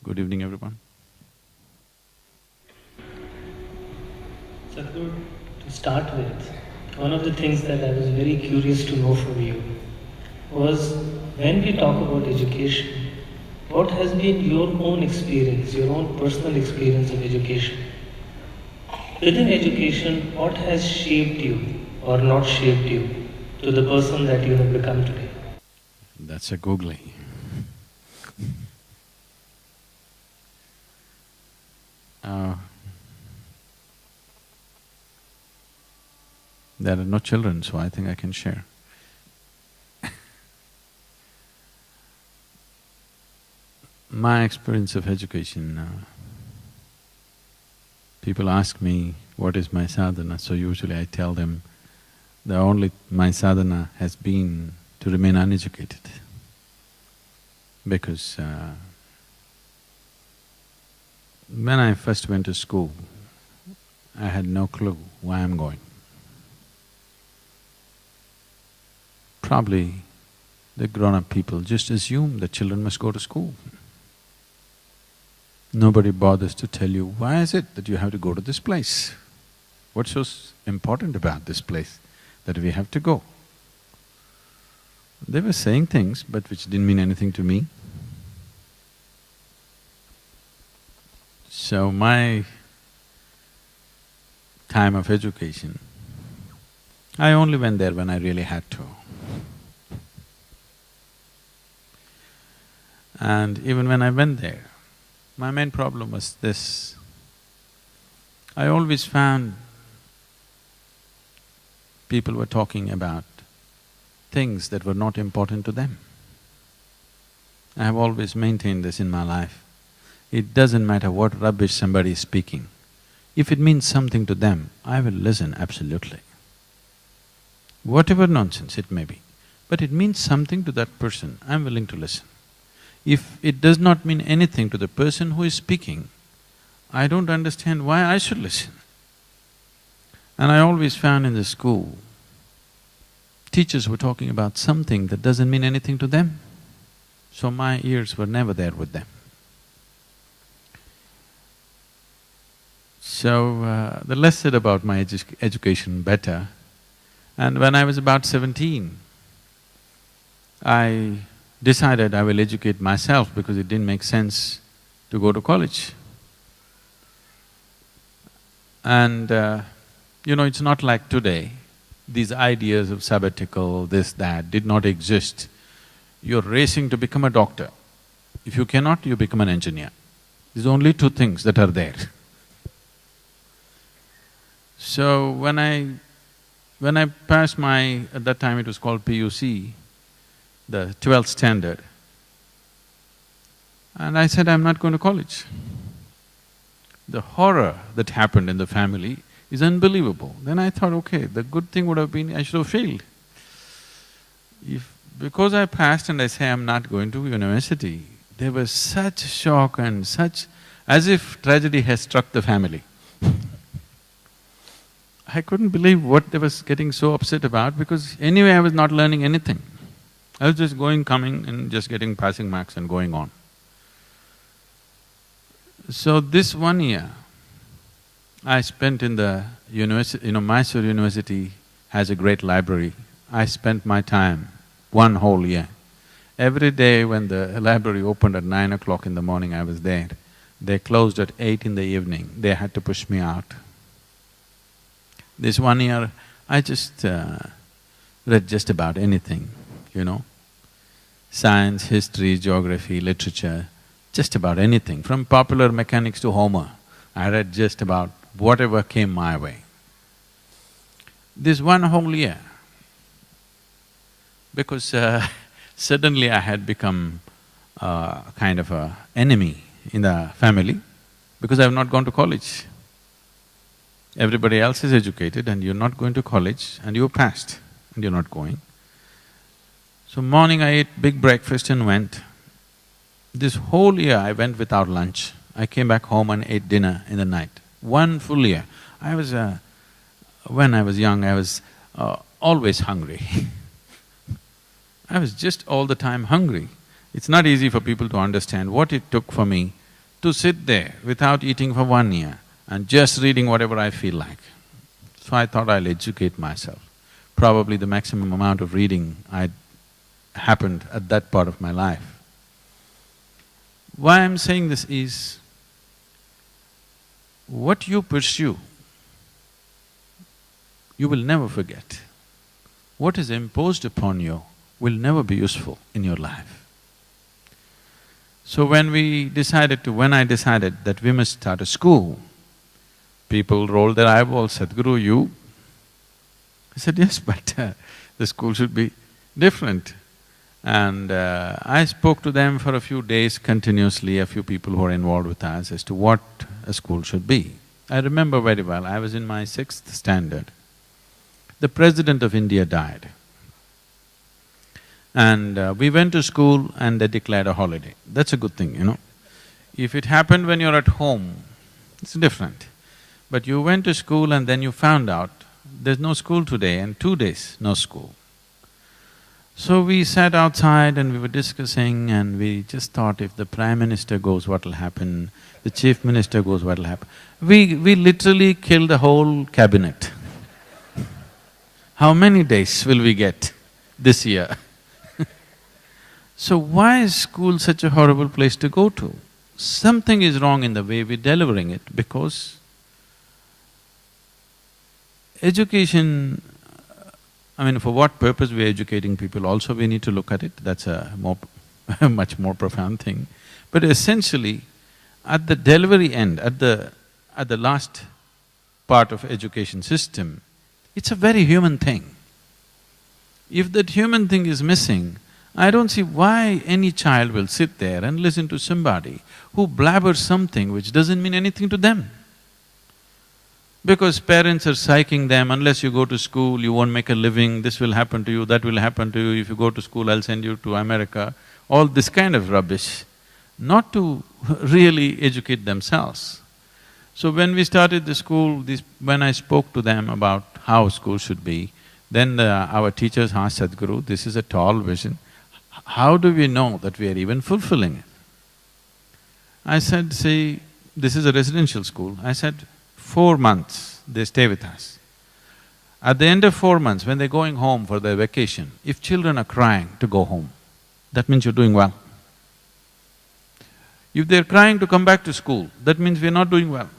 Good evening, everyone. Sadhguru, to start with, one of the things that I was very curious to know from you was when we talk about education, what has been your own experience, your own personal experience of education? Within education, what has shaped you or not shaped you to the person that you have become today? That's a googly. Uh, there are no children, so I think I can share. My experience of education, people ask me, what is my sadhana? So usually I tell them, my sadhana has been to remain uneducated. Because when I first went to school, I had no clue why I'm going. Probably the grown-up people just assume that children must go to school. Nobody bothers to tell you, why is it that you have to go to this place? What's so important about this place that we have to go? They were saying things but which didn't mean anything to me. So my time of education, I only went there when I really had to. And even when I went there, my main problem was this. I always found people were talking about things that were not important to them. I have always maintained this in my life. It doesn't matter what rubbish somebody is speaking. If it means something to them, I will listen absolutely. Whatever nonsense it may be, but it means something to that person, I'm willing to listen. If it does not mean anything to the person who is speaking, I don't understand why I should listen. And I always found in the school, teachers were talking about something that doesn't mean anything to them, so my ears were never there with them. So, the less said about my education, better. And when I was about 17, I decided I will educate myself because it didn't make sense to go to college. And it's not like today, these ideas of sabbatical, this, that, did not exist. You're racing to become a doctor. If you cannot, you become an engineer. There's only two things that are there. So when I passed at that time it was called PUC, the 12th standard, and I said, I'm not going to college. The horror that happened in the family is unbelievable. Then I thought, okay, the good thing would have been I should have failed. Because I passed and I say I'm not going to university, there was such shock and such… as if tragedy has struck the family. I couldn't believe what they was getting so upset about because anyway I was not learning anything. I was just going, coming and just getting passing marks and going on. So this 1 year I spent in the university… Mysore University has a great library. I spent my time 1 whole year. Every day when the library opened at 9 o'clock in the morning, I was there. They closed at 8 in the evening, they had to push me out. This 1 year, I just read just about anything, science, history, geography, literature, just about anything. From popular mechanics to Homer, I read just about whatever came my way. This 1 whole year, because suddenly I had become kind of a enemy in the family because I have not gone to college. Everybody else is educated and you're not going to college and you're passed and you're not going. So morning I ate big breakfast and went. This whole year I went without lunch. I came back home and ate dinner in the night. 1 full year. When I was young, I was always hungry. I was just all the time hungry. It's not easy for people to understand what it took for me to sit there without eating for 1 year and just reading whatever I feel like. So I thought I'll educate myself. Probably the maximum amount of reading I happened at that part of my life. Why I'm saying this is, what you pursue, you will never forget. What is imposed upon you will never be useful in your life. So when I decided that we must start a school, people rolled their eyeballs, Sadhguru, you? I said, yes, but the school should be different. And I spoke to them for a few days continuously, a few people who are involved with us, as to what a school should be. I remember very well, I was in my 6th standard. The President of India died. And we went to school and they declared a holiday. That's a good thing, you know. If it happened when you're at home, it's different. But you went to school and then you found out there's no school today, and 2 days, no school. So we sat outside and we were discussing, and we just thought, if the Prime Minister goes, what'll happen? The Chief Minister goes, what'll happen? We literally killed the whole cabinet. How many days will we get this year? So why is school such a horrible place to go to? Something is wrong in the way we're delivering it, because education, I mean, for what purpose we're educating people also we need to look at it, that's a much more profound thing. But essentially, at the delivery end, at the last part of education system, it's a very human thing. If that human thing is missing, I don't see why any child will sit there and listen to somebody who blabbers something which doesn't mean anything to them. Because parents are psyching them, unless you go to school, you won't make a living, this will happen to you, that will happen to you, if you go to school, I'll send you to America, all this kind of rubbish, not to really educate themselves. So when we started the school, when I spoke to them about how school should be, then our teachers asked Sadhguru, this is a tall vision, how do we know that we are even fulfilling it? I said, see, this is a residential school. I said, 4 months they stay with us. At the end of 4 months, when they're going home for their vacation, if children are crying to go home, that means you're doing well. If they're crying to come back to school, that means we're not doing well.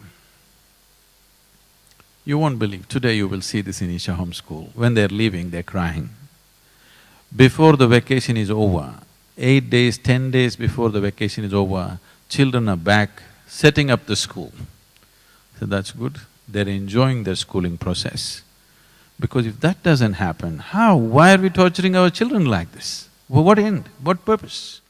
You won't believe, today you will see this in Isha Home School, when they're leaving, they're crying. Before the vacation is over, 8 days, 10 days before the vacation is over, children are back setting up the school. So that's good, they're enjoying their schooling process. Because if that doesn't happen, how? Why are we torturing our children like this? For what end? What purpose?